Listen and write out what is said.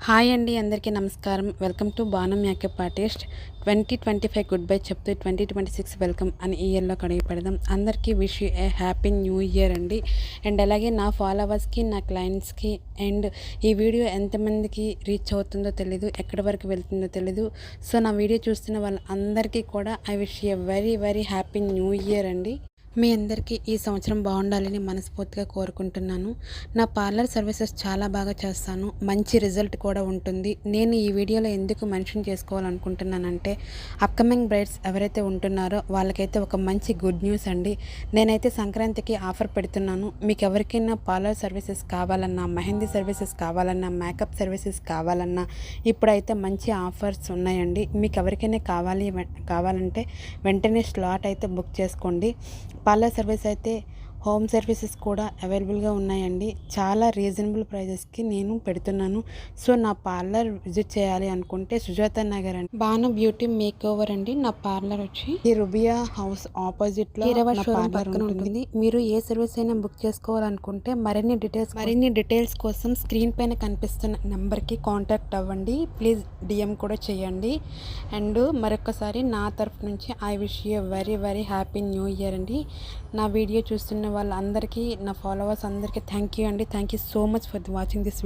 Hi అండి, అందరికీ నమస్కారం. వెల్కమ్ టు బాణం మేకప్ ఆర్టిస్ట్. 2025 గుడ్ బై చెప్తూ 2026 వెల్కమ్ అని ఇయర్లో కడిగి పెడదాం. అందరికీ wish you A happy new year అండి. అండ్ అలాగే నా ఫాలోవర్స్కి, నా క్లయింట్స్కి అండ్ ఈ వీడియో ఎంతమందికి రీచ్ అవుతుందో తెలీదు, ఎక్కడి వరకు వెళ్తుందో తెలీదు. సో నా వీడియో చూస్తున్న వాళ్ళందరికీ కూడా I wish you very very happy new year అండి. మీ అందరికీ ఈ సంవత్సరం బాగుండాలని మనస్ఫూర్తిగా కోరుకుంటున్నాను. నా పార్లర్ సర్వీసెస్ చాలా బాగా చేస్తాను, మంచి రిజల్ట్ కూడా ఉంటుంది. నేను ఈ వీడియోలో ఎందుకు మెన్షన్ చేసుకోవాలనుకుంటున్నానంటే, అప్కమింగ్ బ్రైడ్స్ ఎవరైతే ఉంటున్నారో వాళ్ళకైతే ఒక మంచి గుడ్ న్యూస్ అండి. నేనైతే సంక్రాంతికి ఆఫర్ పెడుతున్నాను. మీకు ఎవరికైనా పార్లర్ సర్వీసెస్ కావాలన్నా, మెహందీ సర్వీసెస్ కావాలన్నా, మేకప్ సర్వీసెస్ కావాలన్నా ఇప్పుడైతే మంచి ఆఫర్స్ ఉన్నాయండి. మీకు ఎవరికైనా కావాలంటే వెంటనే స్లాట్ అయితే బుక్ చేసుకోండి. పార్లర్ సర్వీస్ అయితే హోమ్ సర్వీసెస్ కూడా అవైలబుల్గా ఉన్నాయండి. చాలా రీజనబుల్ ప్రైజెస్కి నేను పెడుతున్నాను. సో నా పార్లర్ విజిట్ చేయాలి అనుకుంటే సుజాత నగర్ అండి, బాను బ్యూటీ మేక్ ఓవర్ అండి. నా పార్లర్ వచ్చి ఈ రుబియా హౌస్ ఆపోజిట్లో పక్కన ఉంటుంది. మీరు ఏ సర్వీస్ అయినా బుక్ చేసుకోవాలనుకుంటే మరిన్ని డీటెయిల్స్ కోసం స్క్రీన్ పైన కనిపిస్తున్న నెంబర్కి కాంటాక్ట్ అవ్వండి. ప్లీజ్ డిఎం కూడా చేయండి. అండ్ మరొకసారి నా తరఫు నుంచి I wish you very very happy new year అండి. నా వీడియో చూస్తున్న వాళ్ళందరికీ, నా ఫాలోవర్స్ అందరికీ థ్యాంక్ యూ అండి. Thank you so much for watching this video.